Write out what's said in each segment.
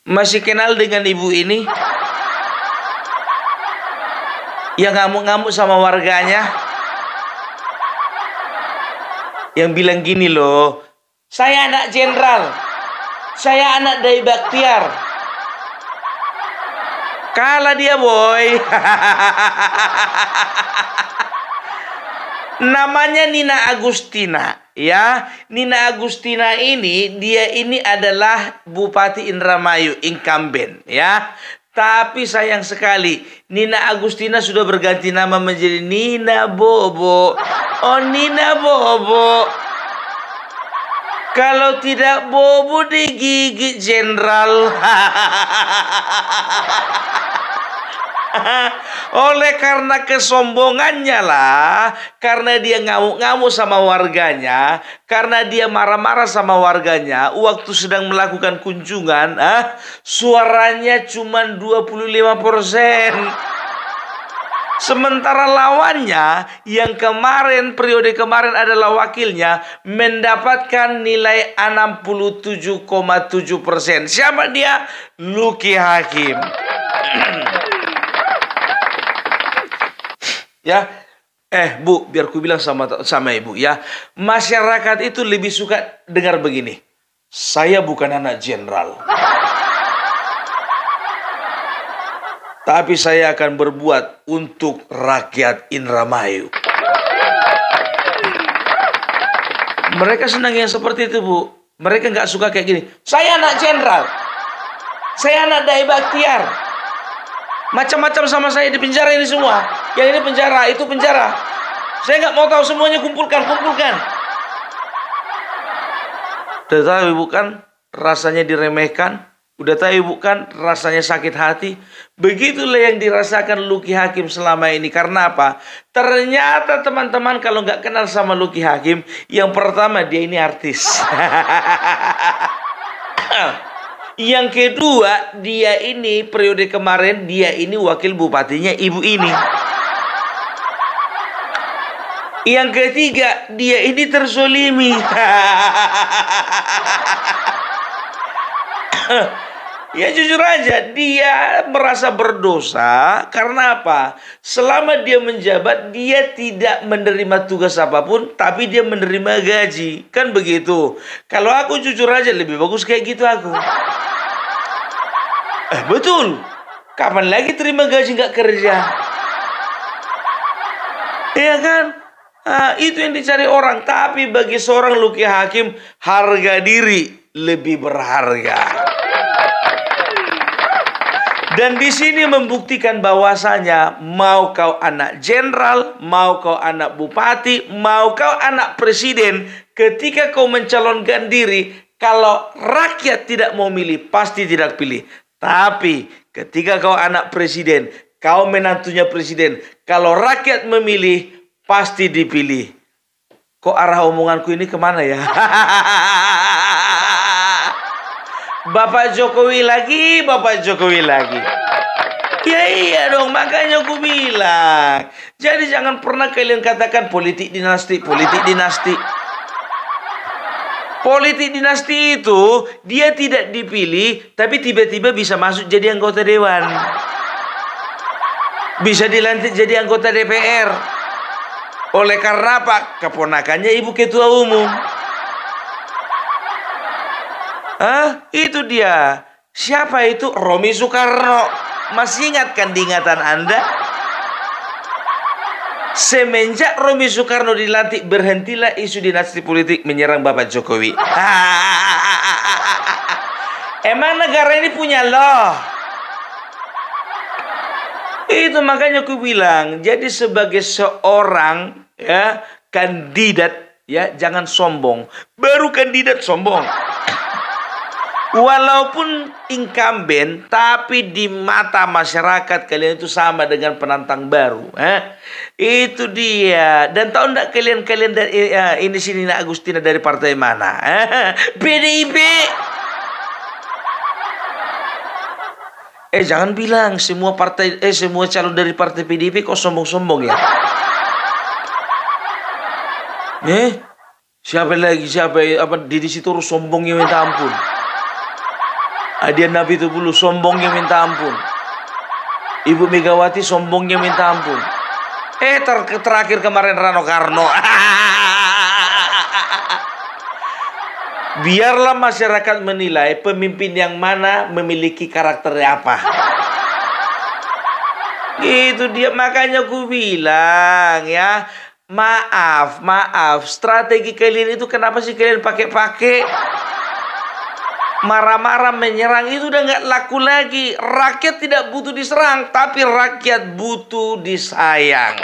Masih kenal dengan ibu ini? Yang ngamuk-ngamuk sama warganya? Yang bilang gini loh, saya anak jenderal, saya anak Dai Baktiar. Kalah dia, boy. Namanya Nina Agustina, ya. Nina Agustina ini, dia ini adalah Bupati Indramayu, incumbent, ya. Tapi sayang sekali, Nina Agustina sudah berganti nama menjadi Nina Bobo. Oh, Nina Bobo. Kalau tidak Bobo digigit jenderal. Oleh karena kesombongannya lah, karena dia ngamuk-ngamuk sama warganya, karena dia marah-marah sama warganya, waktu sedang melakukan kunjungan, suaranya cuma 25%. Sementara lawannya yang periode kemarin adalah wakilnya, mendapatkan nilai 67,7%. Siapa dia? Luki Hakim. Ya, Bu, biar ku bilang sama ibu ya, masyarakat itu lebih suka dengar begini. Saya bukan anak jenderal, tapi saya akan berbuat untuk rakyat Indramayu. Mereka senang yang seperti itu, Bu. Mereka nggak suka kayak gini. Saya anak jenderal, saya anak Dai Baktiar. Macam-macam sama saya di penjara ini semua. Yang ini penjara, itu penjara. Saya nggak mau tahu, semuanya kumpulkan. Udah tahu ibu kan rasanya diremehkan. Udah tahu ibu kan rasanya sakit hati. Begitulah yang dirasakan Luki Hakim selama ini. Karena apa? Ternyata teman-teman kalau nggak kenal sama Luki Hakim, yang pertama dia ini artis. Yang kedua, dia ini periode kemarin dia ini wakil bupatinya ibu ini. Yang ketiga, dia ini terzolimi. Ya jujur aja, dia merasa berdosa. Karena apa? Selama dia menjabat, dia tidak menerima tugas apapun, tapi dia menerima gaji. Kan begitu. Kalau aku jujur aja, lebih bagus kayak gitu aku. Betul. Kapan lagi terima gaji nggak kerja? Iya kan? Itu yang dicari orang. Tapi bagi seorang Luki Hakim, harga diri lebih berharga. Dan di sini membuktikan bahwasanya mau kau anak jenderal, mau kau anak bupati, mau kau anak presiden, ketika kau mencalonkan diri, kalau rakyat tidak mau milih, pasti tidak pilih. Tapi ketika kau anak presiden, kau menantunya presiden, kalau rakyat memilih, pasti dipilih. Kok arah omonganku ini kemana ya? Bapak Jokowi lagi. Ya iya dong, makanya aku bilang. Jadi jangan pernah kalian katakan politik dinasti. Politik dinasti itu dia tidak dipilih, tapi tiba-tiba bisa masuk jadi anggota dewan. Bisa dilantik jadi anggota DPR. Oleh karena apa? Keponakannya ibu ketua umum. Itu dia. Siapa itu? Romi Soekarno. Masih ingat kan di ingatan Anda? Semenjak Romi Soekarno dilantik, berhentilah isu dinasti politik menyerang Bapak Jokowi. Emang negara ini punya loh. Itu makanya aku bilang, jadi sebagai seorang kandidat, jangan sombong. Baru kandidat sombong. Walaupun incumbent, tapi di mata masyarakat kalian itu sama dengan penantang baru. Itu dia. Dan tahu enggak kalian dari ini sini Nina Agustina dari partai mana? PDIP. Jangan bilang semua calon dari partai PDIP kok sombong-sombong ya. Siapa lagi? Di situ harus sombongnya minta ampun. Dia Nabi itu dulu sombongnya minta ampun. Ibu Megawati sombongnya minta ampun. Terakhir kemarin Rano Karno. Biarlah masyarakat menilai pemimpin yang mana memiliki karakter apa. Itu dia, makanya aku bilang ya, maaf, strategi kalian itu kenapa sih kalian pakai marah-marah menyerang, itu udah nggak laku lagi. Rakyat tidak butuh diserang, tapi rakyat butuh disayang.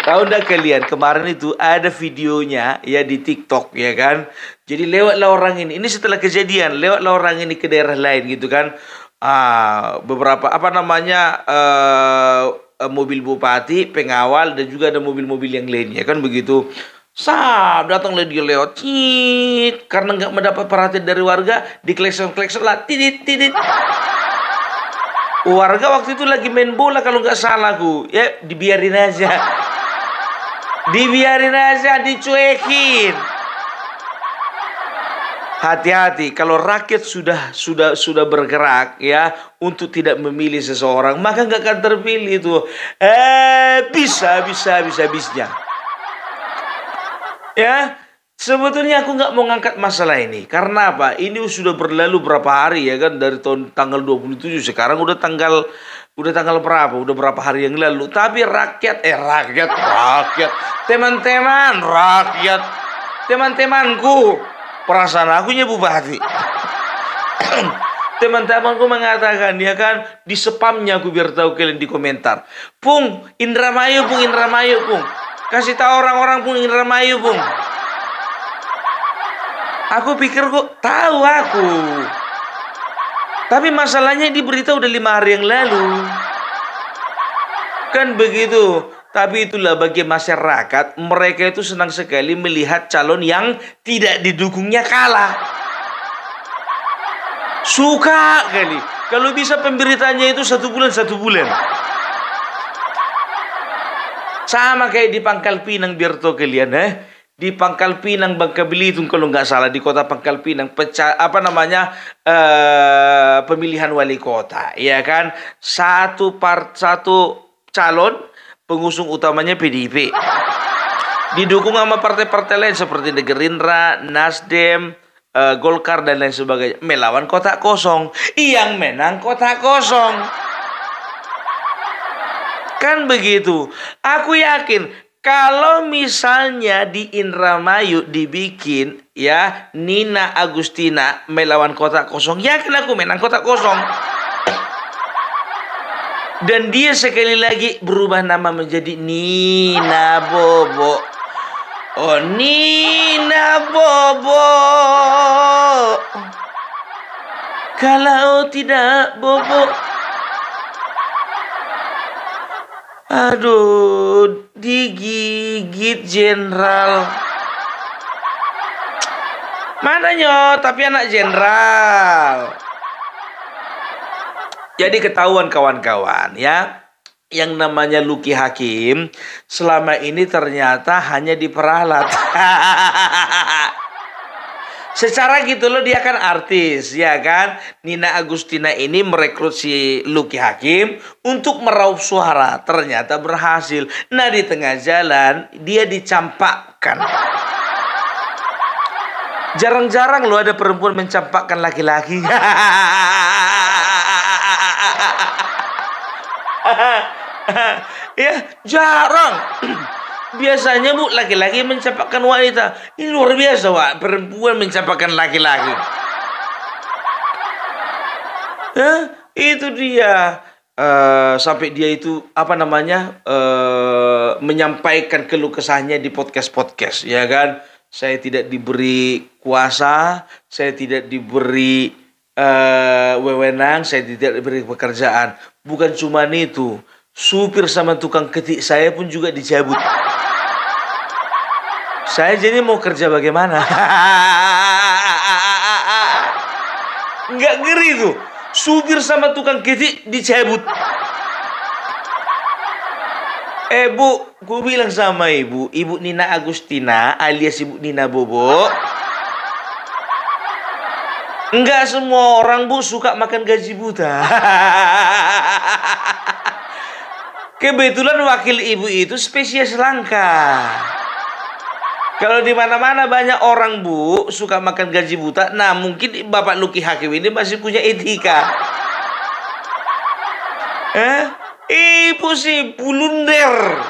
Tahu enggak kalian, kemarin itu ada videonya ya di TikTok ya kan. Jadi lewatlah orang ini setelah kejadian, lewatlah orang ini ke daerah lain gitu kan. Beberapa mobil bupati, pengawal, dan juga ada mobil-mobil yang lainnya kan begitu. Datanglah dia lewat, karena nggak mendapat perhatian dari warga, diklekson lah, tidit. Warga waktu itu lagi main bola kalau nggak salah ya dibiarin aja, dicuekin. Hati-hati kalau rakyat sudah bergerak ya untuk tidak memilih seseorang, maka nggak akan terpilih itu. Bisa-bisanya. Ya, sebetulnya aku nggak mau ngangkat masalah ini. Karena apa? Ini sudah berlalu berapa hari ya kan, dari tanggal 27, sekarang udah tanggal berapa? Udah berapa hari yang lalu. Tapi rakyat, teman-temanku, perasaan akunya bupati. Teman-temanku mengatakan ya kan, di spamnya aku biar tahu kalian di komentar. Pung, Indramayu, Pung. Kasih tahu orang-orang Pung, Indramayu, Pung. Aku pikir kok tahu aku. Tapi masalahnya di berita udah 5 hari yang lalu. Kan begitu. Tapi itulah bagi masyarakat, mereka itu senang sekali melihat calon yang tidak didukungnya kalah. Suka kali. Kalau bisa pemberitanya itu 1 bulan. Sama kayak di Pangkal Pinang, biar tahu kalian di Pangkal Pinang, Bangka Belitung kalau nggak salah, di kota Pangkal Pinang pemilihan wali kota, ya kan? Satu calon pengusung utamanya PDIP, didukung sama partai-partai lain seperti Gerindra, Nasdem, Golkar dan lain sebagainya, melawan kotak kosong. Yang menang kotak kosong. Kan begitu. Aku yakin kalau misalnya di Indramayu dibikin ya Nina Agustina melawan kotak kosong, yakin aku menang kotak kosong. Dan dia sekali lagi berubah nama menjadi Nina Bobo. Oh, Nina Bobo. Kalau tidak Bobo, aduh, digigit jenderal. Mana nyot, tapi anak jenderal. Jadi ketahuan kawan-kawan ya, yang namanya Luki Hakim selama ini ternyata hanya diperalat. Secara gitu loh, dia kan artis ya kan. Nina Agustina ini merekrut si Luki Hakim untuk meraup suara. Ternyata berhasil. Nah, di tengah jalan dia dicampakkan. Jarang-jarang loh ada perempuan mencampakkan laki-laki. Ya, jarang. Biasanya laki-laki mencampakkan wanita. Ini luar biasa, perempuan mencampakkan laki-laki. Itu dia. Sampai dia itu menyampaikan keluh kesahnya di podcast ya kan. Saya tidak diberi kuasa, saya tidak diberi wewenang, saya tidak diberi pekerjaan. Bukan cuma itu, supir sama tukang ketik saya pun juga dicabut. Saya jadi mau kerja bagaimana? Nggak ngeri tuh. Supir sama tukang ketik dicabut. Bu, gue bilang sama Ibu Nina Agustina alias Ibu Nina Bobo. Enggak semua orang, Bu, suka makan gaji buta. Kebetulan wakil ibu itu spesies langka. Kalau di mana-mana banyak orang, Bu, suka makan gaji buta. Nah, mungkin Bapak Luki Hakim ini masih punya etika. Ibu sih blunder.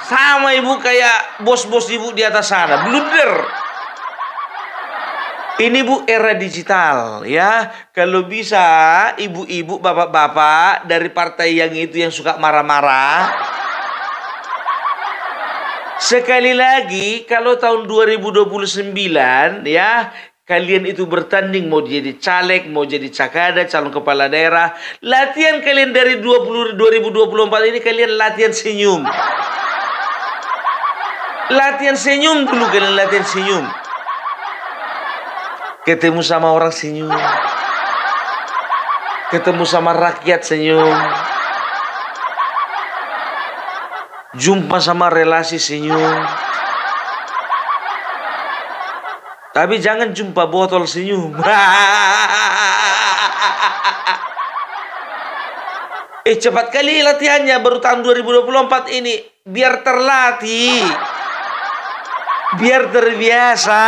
Sama ibu kayak bos-bos ibu di atas sana, blunder. Ini, Bu, era digital ya. Kalau bisa ibu-ibu, bapak-bapak dari partai yang itu yang suka marah-marah, sekali lagi kalau tahun 2029 ya, kalian itu bertanding mau jadi caleg, mau jadi cakada, calon kepala daerah, latihan kalian dari 2024 ini kalian latihan senyum. Latihan senyum dulu, kalian latihan senyum. Ketemu sama orang senyum. Ketemu sama rakyat senyum. Jumpa sama relasi senyum. Tapi jangan jumpa botol senyum. Cepat kali latihannya baru tahun 2024 ini. Biar terlatih. Biar terbiasa.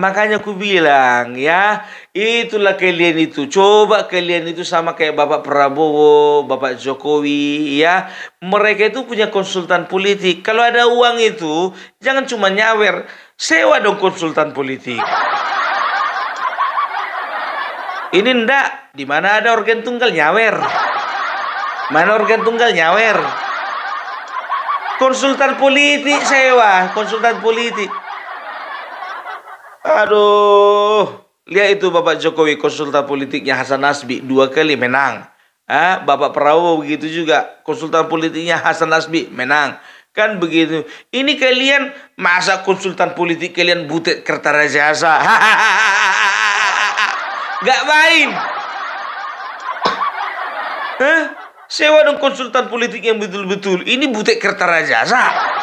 Makanya aku bilang ya, itulah kalian itu. Coba kalian itu sama kayak Bapak Prabowo, Bapak Jokowi ya. Mereka itu punya konsultan politik. Kalau ada uang itu, jangan cuma nyawer. Sewa dong konsultan politik. Ini ndak, di mana ada organ tunggal nyawer. Mana organ tunggal nyawer. Konsultan politik sewa, konsultan politik. Aduh, lihat itu Bapak Jokowi, konsultan politiknya Hasan Nasbi 2 kali menang. Bapak Prabowo begitu juga, konsultan politiknya Hasan Nasbi menang. Kan begitu. Ini kalian masa konsultan politik kalian Butet Kertarajasa. Gak main. Sewa dong konsultan politik yang betul-betul. Ini Butet Kertarajasa.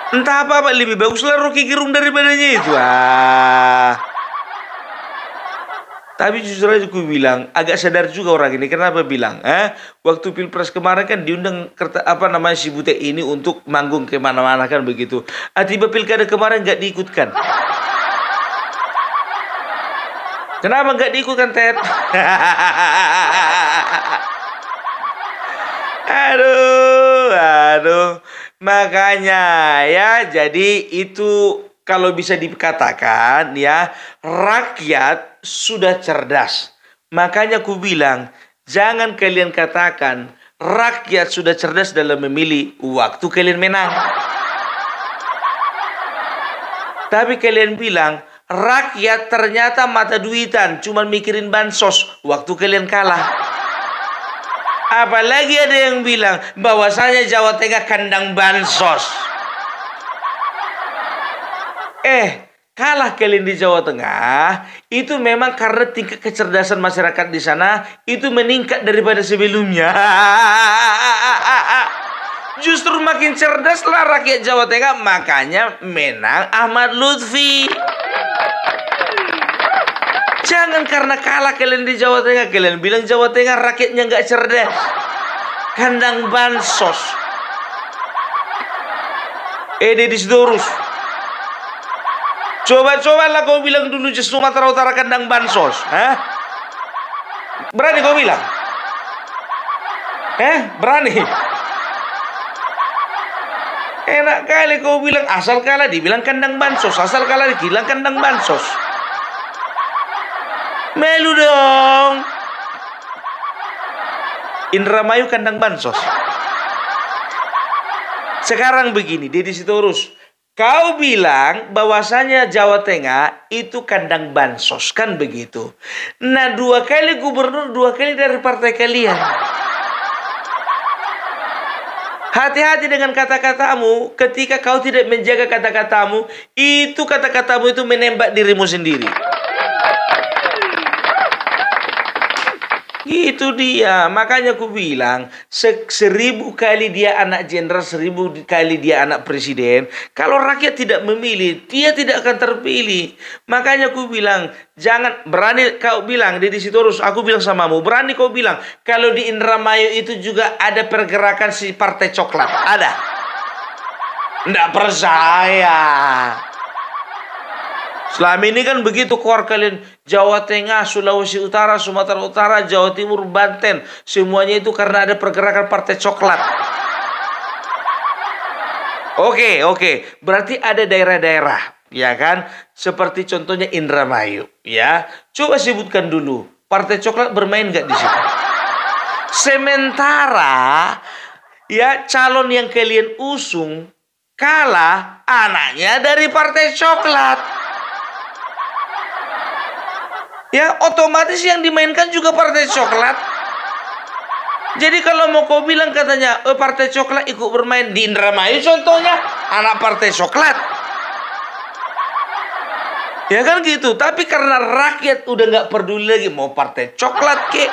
Entah apa lebih baguslah Rocky Gerung daripadanya itu. Tapi justru aja aku bilang, agak sadar juga orang ini. Kenapa bilang? Waktu Pilpres kemarin kan diundang si Butet ini untuk manggung kemana-mana kan begitu. Tiba Pilkada kemarin nggak diikutkan. Kenapa nggak diikutkan, Ted? Aduh. Makanya ya, jadi itu kalau bisa dikatakan ya, rakyat sudah cerdas. Makanya aku bilang, jangan kalian katakan rakyat sudah cerdas dalam memilih waktu kalian menang. Tapi kalian bilang, rakyat ternyata mata duitan, cuma mikirin bansos waktu kalian kalah. Apalagi ada yang bilang bahwasanya Jawa Tengah kandang bansos. Kalah kalian di Jawa Tengah itu memang karena tingkat kecerdasan masyarakat di sana itu meningkat daripada sebelumnya. Justru makin cerdaslah rakyat Jawa Tengah, makanya menang Ahmad Lutfi. Jangan karena kalah kalian di Jawa Tengah, kalian bilang Jawa Tengah rakyatnya nggak cerdas. Kandang bansos. Deddy Sitorus. Coba-cobalah kau bilang dulu di Sumatera Utara kandang bansos. Berani kau bilang? Berani? Enak kali kau bilang asal kalah dibilang kandang bansos. Asal kalah dibilang kandang bansos. Melu dong. Indramayu kandang bansos. Sekarang begini, Deddy Sitorus, kau bilang bahwasanya Jawa Tengah itu kandang bansos, kan begitu. Nah, 2 kali gubernur, 2 kali dari partai kalian. Hati-hati dengan kata-katamu. Ketika kau tidak menjaga kata-katamu, itu kata-katamu itu menembak dirimu sendiri. Itu dia, makanya aku bilang 1000 kali dia anak jenderal, 1000 kali dia anak presiden. Kalau rakyat tidak memilih, dia tidak akan terpilih. Makanya aku bilang, jangan berani kau bilang di Sitorus. Aku bilang samamu, berani kau bilang kalau di Indramayu itu juga ada pergerakan si Partai Coklat, ada? Nggak percaya. Selama ini kan begitu keluar kalian Jawa Tengah, Sulawesi Utara, Sumatera Utara, Jawa Timur, Banten. Semuanya itu karena ada pergerakan Partai Coklat. Oke. Berarti ada daerah-daerah, ya kan? Seperti contohnya Indramayu, ya. Coba sebutkan dulu, Partai Coklat bermain nggak di situ? Sementara, ya calon yang kalian usung kalah anaknya dari Partai Coklat. Ya otomatis yang dimainkan juga Partai Coklat. Jadi kalau mau kau bilang katanya Partai Coklat ikut bermain di Indramayu contohnya anak Partai Coklat, ya kan gitu. Tapi karena rakyat udah nggak peduli lagi mau Partai Coklat ke,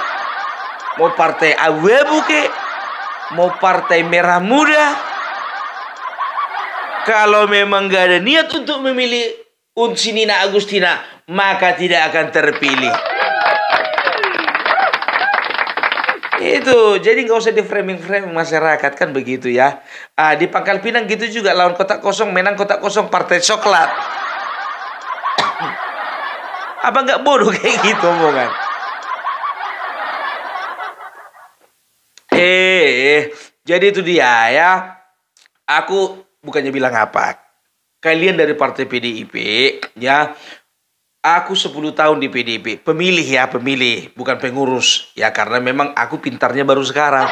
mau Partai Abu-Abu ke, mau Partai Merah Muda, kalau memang nggak ada niat untuk memilih Nina Agustina, maka tidak akan terpilih. Itu, jadi nggak usah di framing masyarakat kan begitu ya. Di Pangkal Pinang gitu juga, lawan kotak kosong, menang kotak kosong Partai Coklat. Apa nggak bodoh kayak gitu omongan? Jadi itu dia ya. Aku bukannya bilang apa. Kalian dari Partai PDIP, ya, aku 10 tahun di PDIP, pemilih ya, pemilih, bukan pengurus, ya karena memang aku pintarnya baru sekarang.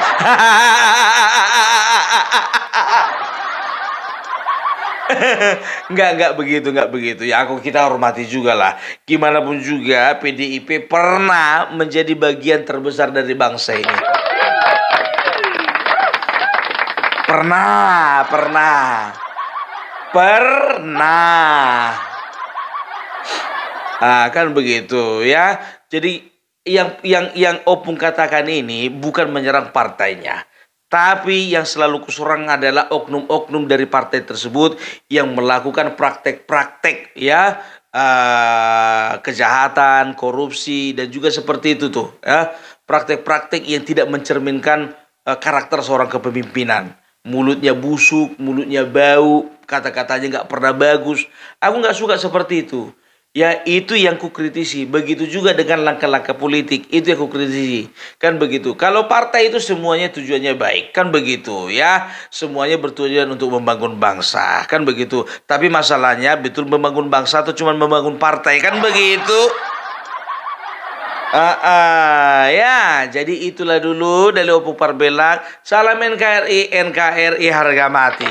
Nggak begitu, ya kita hormati juga lah. Gimana pun juga PDIP pernah menjadi bagian terbesar dari bangsa ini. Pernah. Kan begitu ya. Jadi yang Opung katakan ini bukan menyerang partainya, tapi yang selalu kuserang adalah oknum-oknum dari partai tersebut yang melakukan praktek-praktek ya, kejahatan, korupsi dan juga seperti itu tuh ya, praktek-praktek yang tidak mencerminkan karakter seorang kepemimpinan. Mulutnya busuk, mulutnya bau, kata-katanya nggak pernah bagus. Aku nggak suka seperti itu. Ya itu yang ku kritisi. Begitu juga dengan langkah-langkah politik, itu yang ku kritisi. Kan begitu. Kalau partai itu semuanya tujuannya baik, kan begitu ya. Semuanya bertujuan untuk membangun bangsa, kan begitu. Tapi masalahnya betul membangun bangsa atau cuma membangun partai, kan begitu. Ya, jadi itulah dulu dari Opung Parbelak. Salam NKRI harga mati.